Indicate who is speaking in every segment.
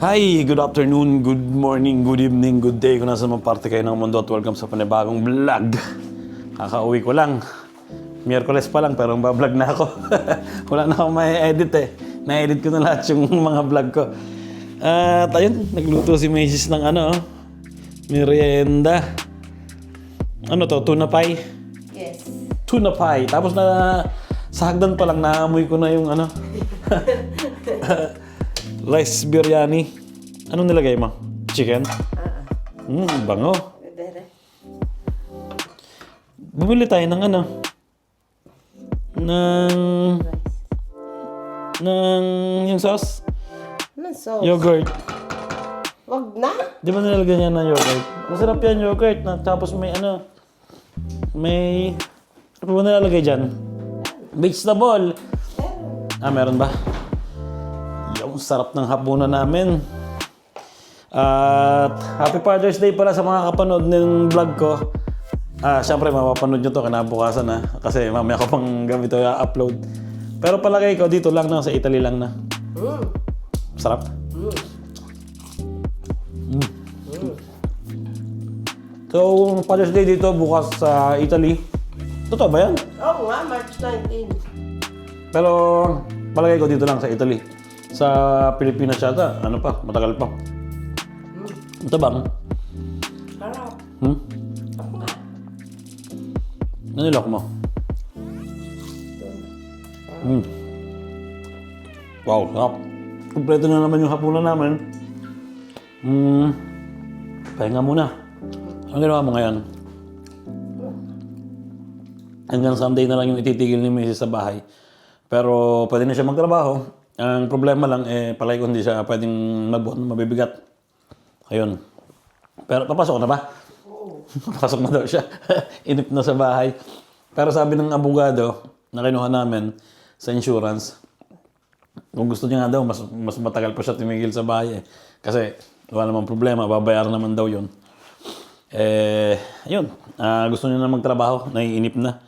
Speaker 1: Hi, good afternoon, good morning, good evening, good day. Kung nasa mga parte kayo ng mundo at welcome sa panibagong vlog. Kakauwi ko lang. Miyerkules pa lang pero bablog na ako. Wala na akong may edit eh. Na-edit ko na lahat yung mga vlog ko. At ayun, nagluto si Macy's ng merienda. Ano to? Tuna pie?
Speaker 2: Yes.
Speaker 1: Tuna pie. Tapos na sa hagdan pa lang naamoy ko na yung rice biryani. Anong nilagay mo? Chicken? Bango. Bumili tayo ng yung sauce?
Speaker 2: Ano sauce?
Speaker 1: Yogurt.
Speaker 2: Wag na.
Speaker 1: Di ba nilagyan niya ng yogurt? Masarap yan yogurt. Tapos may ano ba nilalagay dyan? Vegetable. Meron ba? Yung sarap ng hapunan namin. At Happy Father's Day pala sa mga kapanood ng vlog ko. Siyempre mapapanood nyo to kinabukasan kasi mamaya ko pang gamit ito i-upload. Pero palagay ko dito lang sa Italy lang na. Sarap. So, Father's Day dito bukas sa Italy. Totoo ba yan?
Speaker 2: Oo nga, March 19.
Speaker 1: Pero palagay ko dito lang sa Italy. Sa Pilipinas yata, matagal pa. Ito bang?
Speaker 2: Harap. Ako nga.
Speaker 1: Ano nilok mo? Wow, sarap. Kompleto na naman yung hapunan namin. Pahinga muna. Ang ginawa mo ngayon? Hanggang Sunday na lang yung ititigil ni Mrs. sa bahay. Pero pwede na siya magtrabaho. Ang problema lang, palagi ko hindi siya pwedeng mabibigat. Ayun. Pero papasok na ba? Oo. Papasok na daw siya. Inip na sa bahay. Pero sabi ng abogado na kinuha namin sa insurance, kung gusto niya nga daw, mas matagal pa siya tumigil sa bahay. Kasi wala namang problema, babayaran naman daw yun. Ayun. Gusto niya na magtrabaho, naiinip na.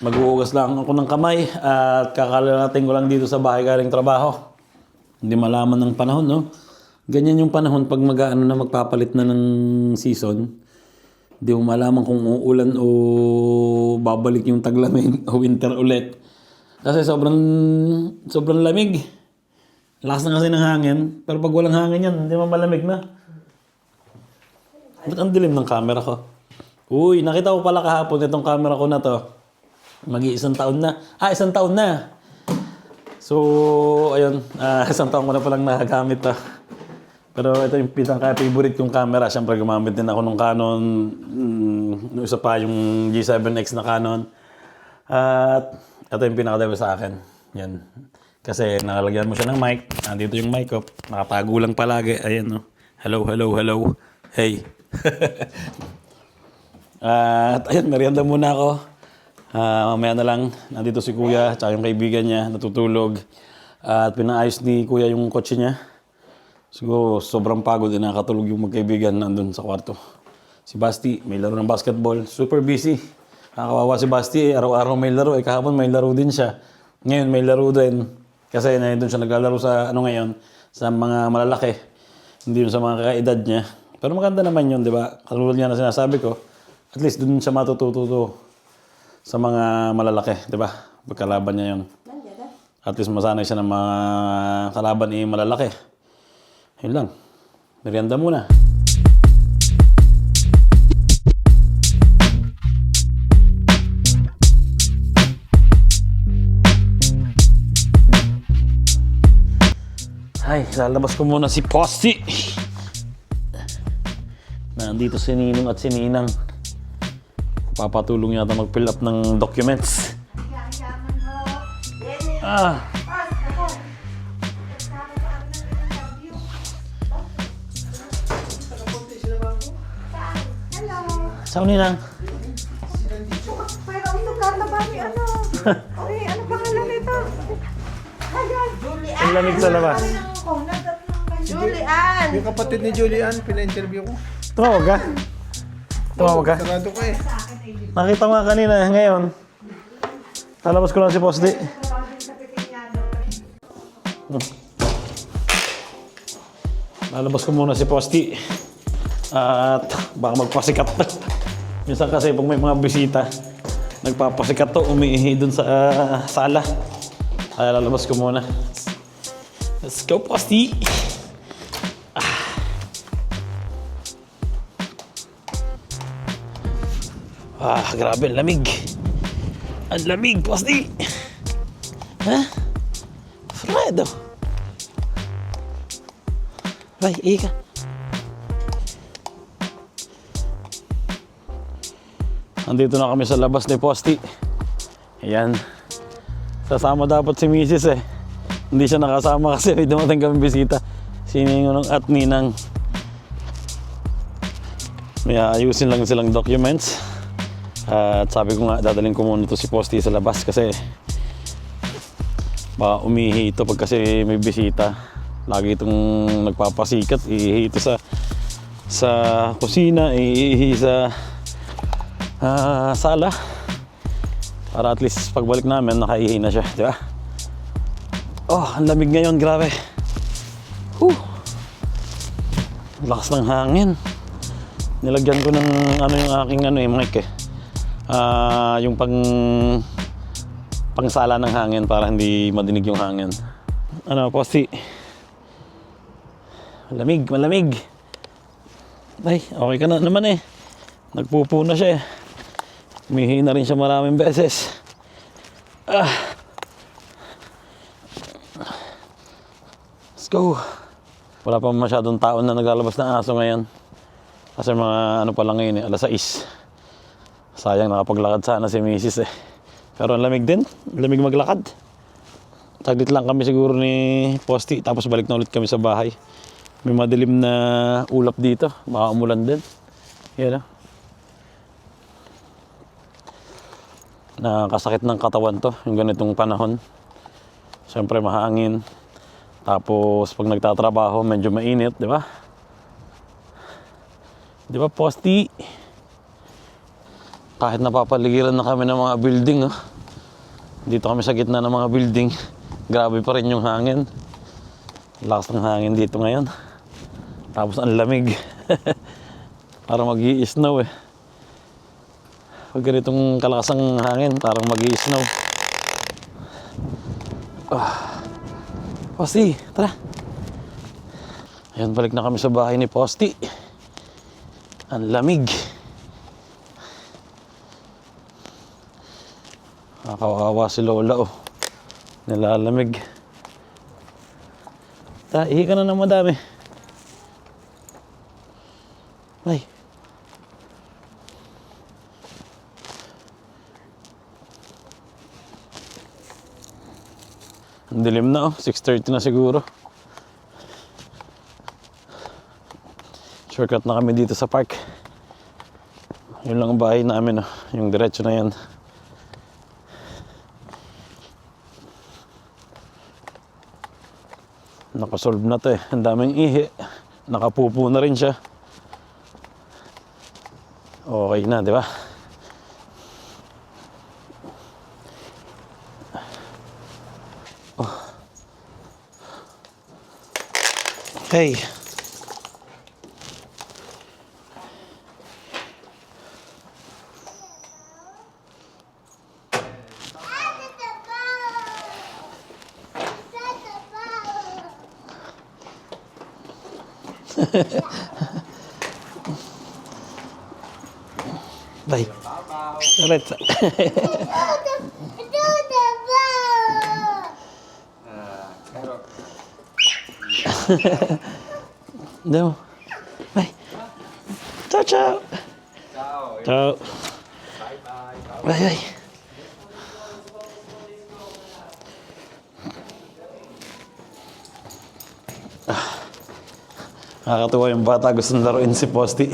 Speaker 1: Mag-uugas lang ako ng kamay at kakalalating ko lang dito sa bahay galing trabaho. Hindi malaman ng panahon, no? Ganyan yung panahon pag magpapalit na ng season. Hindi mo malaman kung uulan o babalik yung taglamig o winter ulit. Kasi sobrang lamig. Lakas na kasi ng hangin. Pero pag walang hangin yan, hindi mo malamig na. Ba't ang dilim ng camera ko? Uy, nakita ko pala kahapon itong camera ko na to. Mag-iisang taon na. 1 taon na. So, ayun. 1 taon ko na palang nakagamit to. Pero ito yung pinaka-favorite kong camera. Siyempre, gumamit din ako ng Canon. Yung isa pa, yung G7X na Canon. At ito yung pinaka-dewa sa akin. Yan. Kasi nakalagyan mo siya ng mic. Nandito yung mic ko. Nakatago lang palagi. Ayan, no. Hello, hello, hello. Hey. At ayun, merienda muna ako. Mamaya na lang, nandito si Kuya, tsaka yung kaibigan niya, natutulog. At pinaayos ni Kuya yung kotse niya. Siguro, sobrang pagod, nakatulog yung magkaibigan nandun sa kwarto. Si Basti, may laro ng basketball. Super busy. Nakakawawa si Basti, araw-araw may laro. Kahapon may laro din siya. Ngayon may laro din. Kasi nandun siya naglalaro sa ngayon, sa mga malalaki. Hindi yun sa mga kakaedad niya. Pero maganda naman yun, di ba? Katulad nga na sinasabi ko, at least dun siya matututo sa mga malalaki, di ba? Pagkalaban niya yun. At least masanay siya ng mga kalaban ni malalaki. Yun lang. Merienda muna. Ay, lalabas ko muna si Posti. Nandito si Ninong at si Ninang. Papatulong yata mag-fill up ng documents. Saan Ninang?
Speaker 2: Pero ito katabali Ay, ano pangalan nito?
Speaker 1: Ang lamig sa labas.
Speaker 2: Julian!
Speaker 3: Yung kapatid ni Julian, pina-interview ko.
Speaker 1: Tumawag ka? Tumawag ka?
Speaker 3: Sarado ka eh.
Speaker 1: Nakita mo nga kanina, ngayon. Talabas ko lang si Posti. lalabas ko muna si Posti. At baka magpasikat to. Minsan kasi pag may mga bisita, nagpapasikat to, umiihi dun sa sala. Kaya lalabas ko muna. Let's go, Posti! Grabe, ang lamig. Ang lamig, Posti! Ha? Fredo! Ay, ika. Andito na kami sa labas ni Posti. Ayan. Sasama dapat si Mrs. eh. Hindi siya nakasama kasi may dumating kami bisita. Si Ninong at Ninang. May ayusin lang silang documents. At sabi ko nga, dadalhin ko muna to si Posti sa labas kasi baka umihi ito pag kasi may bisita. Lagi itong nagpapasikat. Iihi ito sa kusina, iihi sa sala. Para at least pagbalik namin, nakaihi na siya, di ba? Oh, ang lamig ngayon, grabe. Lakas ng hangin. Nilagyan ko ng yung aking mic eh. Yung pangsala ng hangin para hindi madinig yung hangin. Posti. Malamig. Ay, okay ka na naman eh. Nagpupo na siya eh. Umihi na rin siya maraming beses. Let's go. Wala pa masyadong tao na naglalabas ng aso ngayon. Kasi mga pa lang ngayon eh, alas 6. Sayang, nakapaglakad sana si Mrs. eh. Pero ang lamig din. Lamig maglakad. Saglit lang kami siguro ni Posti. Tapos balik na ulit kami sa bahay. May madilim na ulap dito. Baka umulan din. Yan. Nakakasakit ng katawan to. Yung ganitong panahon. Siyempre mahangin. Tapos pag nagtatrabaho medyo mainit. Di ba? Di ba, Posti? Kahit napapaligiran na kami ng mga building, oh. Dito kami sa gitna ng mga building. Grabe pa rin yung hangin. Lakas ng hangin dito ngayon. Tapos ang lamig. Parang mag-i-snow eh. Pag ganitong kalakas ang hangin, parang mag-i-snow. Posti, tara. Ayan, balik na kami sa bahay ni Posti. Ang lamig. Nakakawawa si Lola, oh. Nilalamig. Ihi ka na ng madami. Ay. Ang dilim na, oh. 6:30 na siguro. Shortcut na kami dito sa park. Yun lang ang bahay namin, oh. Yung diretso na yan. Nakasolve na to eh. Ang daming ihi. Nakapupo na rin siya. Okay na, di ba? Oh. Okay. Bye. Let's. No. Bye. Ciao, ciao. Ciao. Bye, bye. Nakakatuwa yung bata, gusto nang laruin si Posti.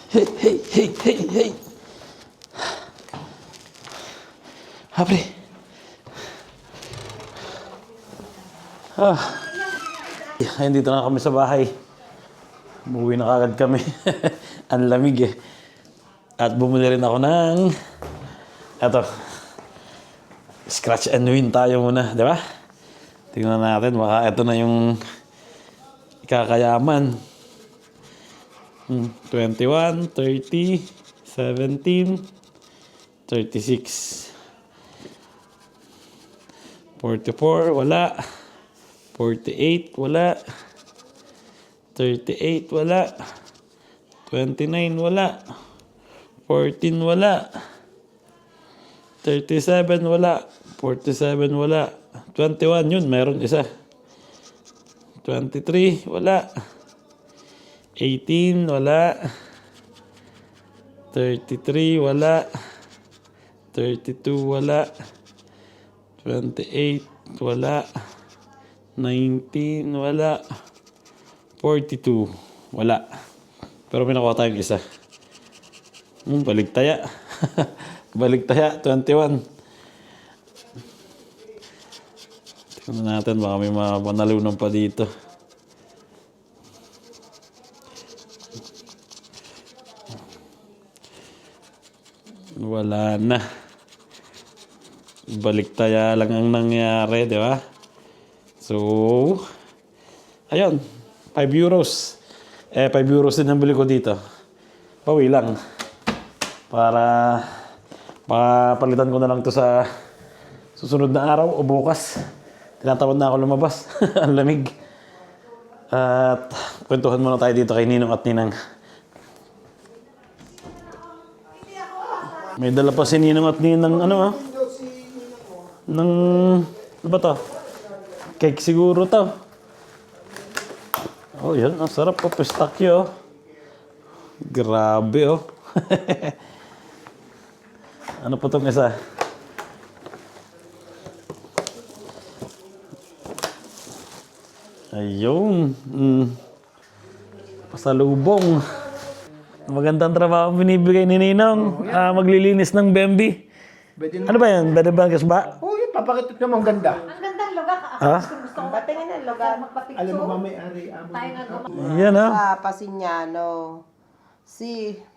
Speaker 1: Hey, hey, hey, hey, hey. Abre. Ayun, dito na kami sa bahay. Umuwi na kagad kami. Ang lamig eh. At bumili rin ako ng eto. Scratch and win tayo muna, di ba? Tingnan natin, baka ito na yung Kakayaman. 21, 30, 17, 36. 44, wala. 48, wala. 38, wala. 29, wala. 14, wala. 37, wala. 47, wala. 21, yun, meron isa. 23, wala. 18, wala. 33, wala. 32, wala. 28, wala. 19, wala. 42, wala. Pero may nakuha tayong isa. Baligtaya. Baligtaya, 21. Tingnan natin, baka may mga panalunan pa dito. Wala na. Baliktaya lang ang nangyari, di ba? So, ayun. 5 euros. 5 euros din ang bili ko dito. Pawi lang. Para palitan ko na lang to sa susunod na araw o bukas. Tinatamad na ako lumabas. Ang lamig. At kwentuhan muna tayo dito kay Ninong at Ninang. May dala pa si Ninong at Ninang ano ba to? Cake siguro to. Oh, yan. Ang sarap po. Pistachio. Grabe, oh. Ano pa itong isa? Ayun. Pasalubong. Magandang trabaho binibigay ni Ninong. Maglilinis ng Bambi. Ano ba yan? Bed and breakfast ba?
Speaker 3: Oh, yun, papakita naman ganda.
Speaker 2: Ang gandang lugar.
Speaker 1: Ha?
Speaker 2: Gusto ko patingin ang lugar. Magpapicture.
Speaker 3: Alam mo, mamay-ari, amo.
Speaker 2: Tayo nga gumawa.
Speaker 1: Yan, ha?
Speaker 4: Sa Pasignano.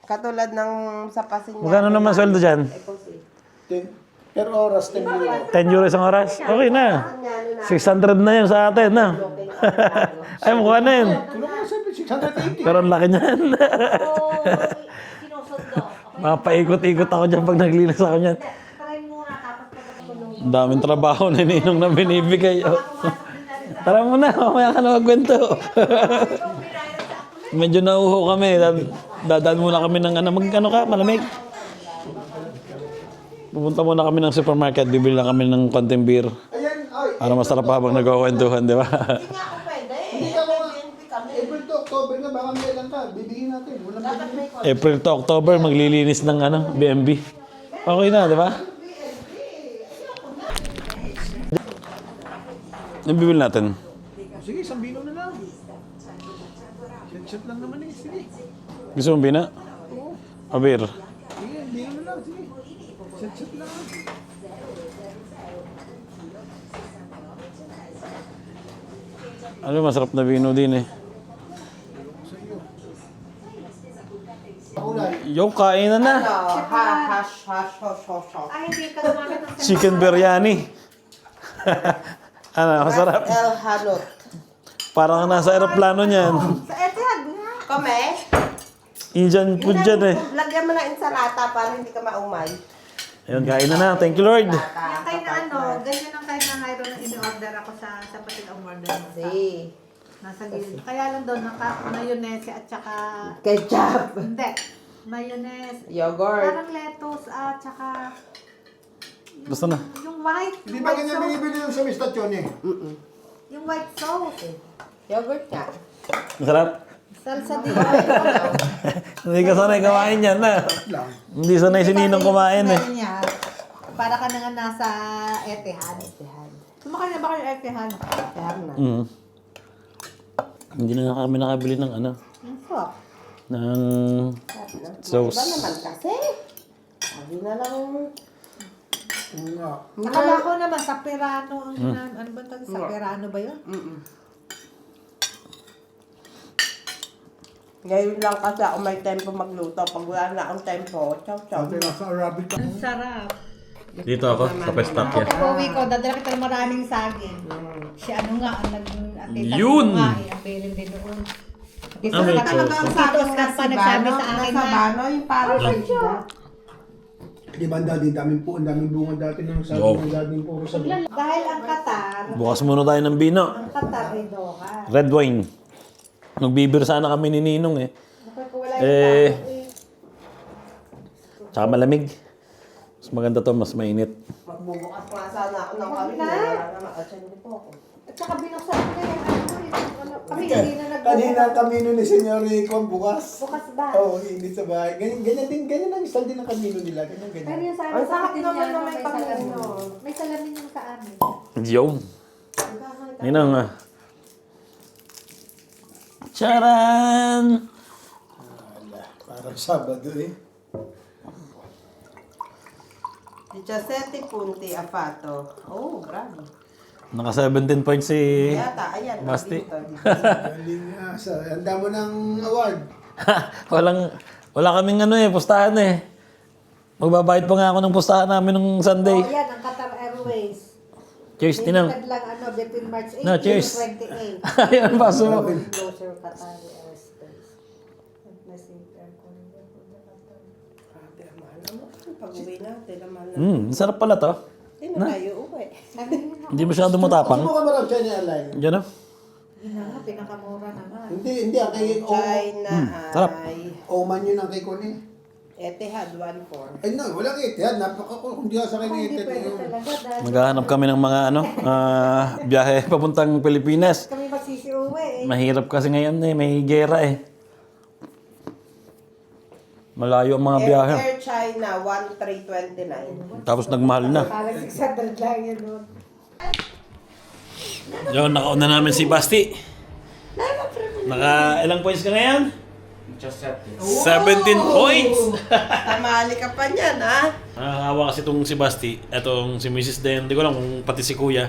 Speaker 4: Katulad ng sa Pasignano.
Speaker 1: Magkano naman sweldo dyan?
Speaker 3: Per oras, 10 euro.
Speaker 1: 10 euro isang oras? Okay na. 600 na yun sa atin, na. Ay, mukha na yun.
Speaker 3: Tulong mo sabi, 680.
Speaker 1: Pero ang laki niyan.
Speaker 2: Sinusundo.
Speaker 1: Mapaikot-ikot ako dyan pag naglinis ako niyan.
Speaker 2: Try muna tapos pagkatulong.
Speaker 1: Ang daming trabaho na Ninong na binibigay. Oh. Tara muna, mamaya ka na magkwento. Medyo nauho kami. Dadaan muna kami ng malamig. Pupunta muna kami ng supermarket, bibili na kami ng konting beer.
Speaker 3: Ayan, ay.
Speaker 1: Para masarap habang nagkakwentuhan, di ba?
Speaker 4: Hindi nga ako pwede.
Speaker 3: Hindi ka mo April to October na, baka may lang ka. Bibigyan natin. Walang pagbibigan.
Speaker 1: April to October, maglilinis ng BMB. Okay na, di ba? Yung bibili natin.
Speaker 3: Sige, isang bino na lang. Shot lang naman eh. Sige.
Speaker 1: Gusto mong bina? O beer?
Speaker 3: Sige, bino na lang. Sige. Shot lang.
Speaker 1: Ano, masarap na vino din eh. Yo, kain na.
Speaker 4: Hash.
Speaker 2: Ay, hindi ka gumamit ng
Speaker 1: Chicken biryani. Ano, masarap.
Speaker 4: El Hanot.
Speaker 1: Parang nasa aeroplano niyan.
Speaker 2: Sa Etihad nga.
Speaker 4: Kome?
Speaker 1: Indian food dyan eh.
Speaker 4: Lagyan mo ng insalata para hindi ka maumay.
Speaker 1: Ayun, kain na. Thank you, Lord.
Speaker 2: Yung kain na ganyan ang kain na ngayon na in-order ako sa pating umorder mo.
Speaker 4: Si.
Speaker 2: Nasa gilid. Kaya lang doon, mayonnaise at saka...
Speaker 4: Ketchup.
Speaker 2: Hindi. Mayonnaise.
Speaker 4: Yogurt.
Speaker 2: Parang lettuce at saka...
Speaker 1: Basta na.
Speaker 2: Yung white.
Speaker 3: Hindi
Speaker 2: Yung
Speaker 3: ba
Speaker 2: white
Speaker 3: ganyan
Speaker 2: sauce.
Speaker 3: binibili yung sa Mistachon eh?
Speaker 2: Yung white sauce.
Speaker 4: Yogurt nga.
Speaker 1: Masarap.
Speaker 2: Salsa di.
Speaker 1: Hindi ka sanay kumain yan na.
Speaker 3: Lang.
Speaker 1: Hindi sanay si Ninong kumain eh.
Speaker 2: Niya, para ka na nga nasa Etihad. Sumakay na ba kayo Etihad?
Speaker 4: Kaya na.
Speaker 1: Hindi na kami nakabili ng
Speaker 2: Ang sarap.
Speaker 1: ng
Speaker 4: Iba
Speaker 1: sauce.
Speaker 4: naman kasi. Sabi na lang.
Speaker 3: Oo nga.
Speaker 2: Akala ko naman sa Perano. Ano ba ito? Sa Perano ba yun?
Speaker 4: Ngayon lang kasi ako may tempo magluto. Pag wala na akong tempo, chow.
Speaker 3: Sabi na sa Arabic.
Speaker 2: Ang sarap.
Speaker 1: Dito ako, sa Pestapia.
Speaker 2: Pag uwi ko, dadala kita ng maraming saging. Si ano nga, ang nag-atita
Speaker 1: Yun!
Speaker 2: nga eh. piling din noon. Dito
Speaker 1: Ah, may
Speaker 2: sa
Speaker 1: choco.
Speaker 2: ang sabi Oscar pa nagsabi sa akin
Speaker 4: nasa
Speaker 2: na.
Speaker 4: Bano, yung parang isda.
Speaker 3: Di ba dati, ang daming bunga dati nung sabi
Speaker 1: Oo.
Speaker 3: ng dating puro sa bunga.
Speaker 2: Dahil ang Qatar,
Speaker 1: Bukas muna tayo ng bino.
Speaker 2: ang Qatar ay Doha.
Speaker 1: Red wine. Magbibir sana kami ni Ninong eh.
Speaker 2: Bakit ko wala yung
Speaker 1: Eh,
Speaker 2: tao eh.
Speaker 1: Tsaka malamig. Mas maganda to, mas mainit.
Speaker 4: Magbubukas nga sana ako ng kami.
Speaker 2: Na?
Speaker 4: Wala naman. At hindi po ako.
Speaker 2: At saka binuksan ko na yung kami hindi na
Speaker 3: Kanina ang kamino ni Senyor Rico bukas.
Speaker 2: Bukas ba?
Speaker 3: Oo, hindi sa bahay. Ganyan ang style din ng kamino nila.
Speaker 2: Pero
Speaker 3: Ganyan.
Speaker 2: yung sabi
Speaker 4: Ang
Speaker 2: sa
Speaker 4: sarap
Speaker 2: atin
Speaker 4: naman
Speaker 2: niya,
Speaker 4: na may
Speaker 2: may
Speaker 4: pamilya.
Speaker 2: salamin. May salamin yung sa amin.
Speaker 1: Yun. Ninong ah. Charan!
Speaker 3: Parang Sabado eh.
Speaker 4: 17 punti afato. Oh, grabe.
Speaker 1: Naka 17 points si
Speaker 4: Yata, ayan.
Speaker 1: Basti.
Speaker 3: Galing nga. Handa mo ng award.
Speaker 1: Wala kaming ano eh, pustahan eh. Magbabayad pa nga ako ng pustahan namin nung Sunday.
Speaker 2: Oh, yan, ang Qatar Airways.
Speaker 1: Cheers, Ninong.
Speaker 2: Limited lang ano, between March 18
Speaker 1: No, cheers.
Speaker 2: and 28.
Speaker 1: Ayun, paso.
Speaker 2: Closer Qatar Airspace. Nasa aircon.
Speaker 4: Grabe, mahal naman. Pag-uwi natin, naman na.
Speaker 1: Sarap pala to.
Speaker 4: Hindi na tayo uwi.
Speaker 2: Sabi niya,
Speaker 1: Hindi masyado matapang.
Speaker 3: Subukan mo raw China Airline.
Speaker 1: Diyan ah.
Speaker 2: yun na nga, pinakamura naman.
Speaker 3: Hindi. Ang kay
Speaker 4: China
Speaker 1: sarap.
Speaker 4: ay
Speaker 3: Oman yun ang kay Connie.
Speaker 4: Etihad 1-4.
Speaker 3: Ay no, walang Etihad. Hindi ka sa
Speaker 2: Oh,
Speaker 3: kanya
Speaker 2: hindi
Speaker 3: Etihad.
Speaker 2: pwede talaga dahil
Speaker 1: Maghahanap kami ng mga ano, biyahe papuntang Pilipinas.
Speaker 2: kami magsisiuwi eh.
Speaker 1: Mahirap kasi ngayon eh, may gera eh. Malayo ang mga biyahe.
Speaker 4: Air China 1329.
Speaker 1: Tapos nagmahal na.
Speaker 2: Parang 600 lang yun nun.
Speaker 1: Yun, nakauna namin si Basti. Naka ilang points ka ngayon? 17 points!
Speaker 4: Tamali ka pa niyan, ha?
Speaker 1: Nakakawa kasi itong si Basti, itong si Mrs. Den, hindi ko lang kung pati si Kuya.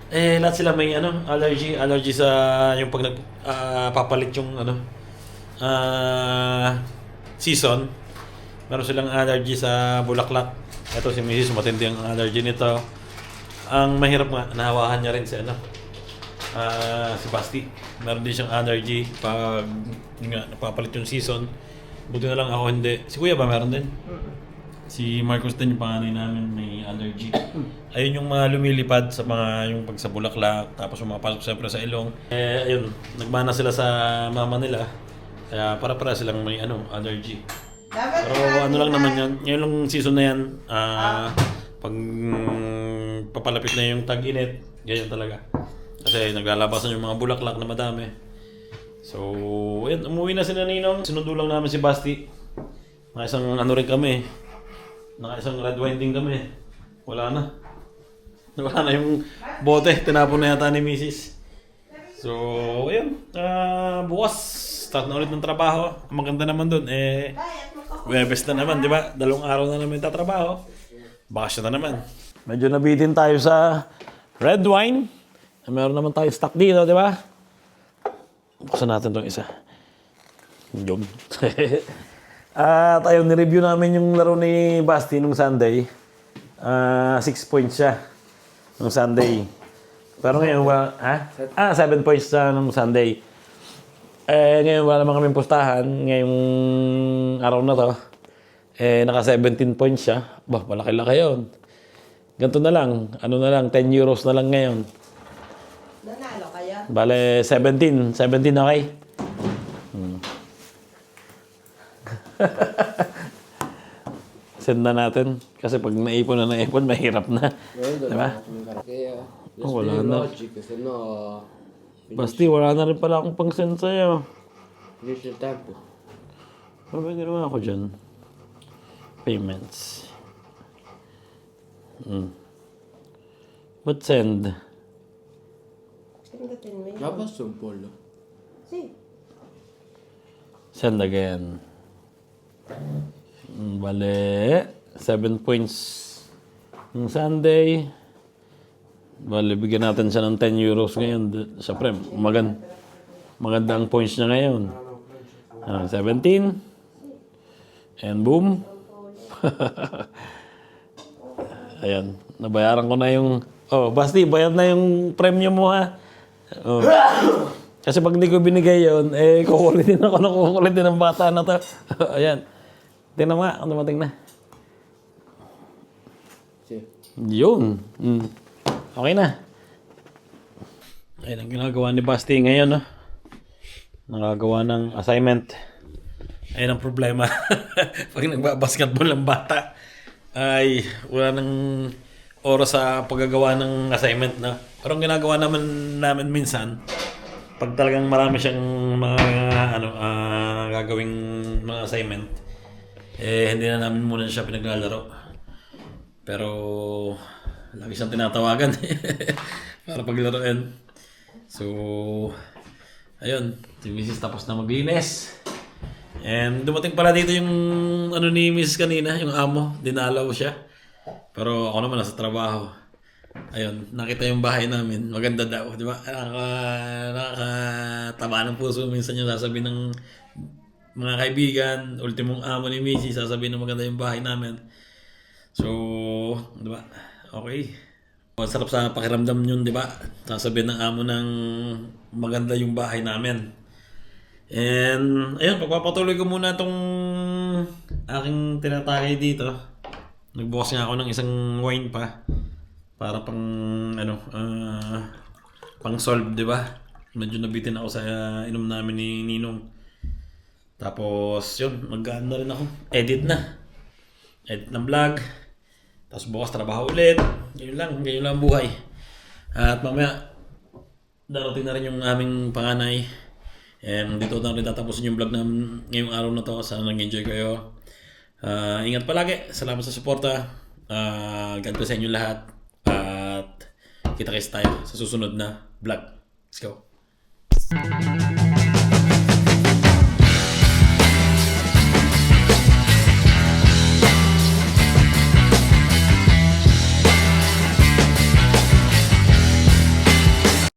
Speaker 1: Eh, lahat sila may ano, allergy sa yung pag nagpapalit yung ano, season. Meron silang allergy sa bulaklak. Ito si Mrs. matindi ang allergy nito. Ang mahirap nga, nahawahan niya rin si ano, si Basti. Meron din siyang allergy pag yun nga, napapalit yung season. Buti na lang ako hindi. Si Kuya ba meron din? Si Marcos din yung panganay namin may allergy. Ayun yung mga lumilipad sa mga yung pag sa bulaklak, tapos pumapasok siyempre sa ilong. Eh ayun, nagmana sila sa mama nila. Kaya para silang may ano, allergy.
Speaker 4: Dapat
Speaker 1: Pero ano lang naman yan, ngayon lang season na yan, pag papalapit na yung tag-init, ganyan talaga. Kasi naglalabasan yung mga bulaklak na madami. So, ayun, umuwi na si Ninong. Sinundo lang namin si Basti. Nakaisang ano rin kami. Nakaisang red wine din kami. Wala na. Wala na yung bote. Tinapon na yata ni Mrs. So, ayun. Bukas, start na ulit ng trabaho. Ang maganda naman dun, Webes na naman, di ba? 2 araw na namin tatrabaho. Bakasyon na naman. Medyo nabitin tayo sa red wine. Meron naman tayo stock dito, di ba? Buksan natin itong isa. Yun. At ayun, nireview namin yung laro ni Basti nung Sunday. 6 points siya nung Sunday. Pero ngayon, 7 points siya nung Sunday. Ngayon wala naman kaming pustahan. Ngayong araw na to, naka 17 points siya. Bah, malaki-laki yun. Ganito na lang. Ano na lang, 10 euros na lang ngayon.
Speaker 4: Nanalo kaya?
Speaker 1: Bale, 17. 17, okay? Send na natin. Kasi pag naipon na naipon, mahirap na. Diba? Oh, wala na. Basti, wala na rin pala akong pang-send sa'yo. Ano ba ginawa ko dyan? Payments. What send?
Speaker 4: Pindutin mo yun. Si.
Speaker 1: Send again. Bale, 7 points ng Sunday. Bale, bigyan natin siya ng 10 euros ngayon. Siyempre, maganda ang points niya ngayon. 17. And boom. Ayan, nabayaran ko na yung... Oh, Basti, bayad na yung premium mo ha. Oh. Kasi pag hindi ko binigay yun, eh, kukulitin ako na kukulitin ng bata na to. Ayan. Tingnan mo nga, kung dumating na. Yun. Okay na. Ayun ang ginagawa ni Basti ngayon, no? Nakagawa ng assignment. Ayun ang problema. Pag nagbabasketball ang bata, ay wala nang oras sa paggagawa ng assignment, no? Pero ang ginagawa namin minsan, pag talagang marami siyang mga gagawing mga assignment, eh hindi na namin muna siya pinaglalaro. Pero lagi siyang tinatawagan para paglaruin. So, ayun, si Mrs. tapos na maglinis. And dumating pala dito yung ni Mrs. kanina, yung amo, dinalaw siya. Pero ako naman nasa trabaho. Ayun, nakita yung bahay namin, maganda daw, di ba? Nakakataba ng puso minsan yung sasabihin ng mga kaibigan, ultimong amo ni Mrs. sasabihin na maganda yung bahay namin. So, di ba? Okay. Masarap sa pakiramdam yun, di ba? Sasabihin ng amo ng maganda yung bahay namin. And, ayun, pagpapatuloy ko muna itong aking tinatakay dito. Nagbukas nga ako ng isang wine pa. Para pang, pang solve, di ba? Medyo nabitin ako sa inom namin ni Ninong. Tapos, yun, mag-ano na rin ako. Edit ng vlog. Tapos bukas trabaho ulit. Ganyan lang ang buhay. At mamaya, darating na rin yung aming panganay. And dito na rin tatapusin yung vlog namin ngayong araw na to. Sana nag-enjoy kayo. Ingat palagi. Salamat sa suporta. God bless sa inyo lahat. At kita-kits tayo sa susunod na vlog. Let's go.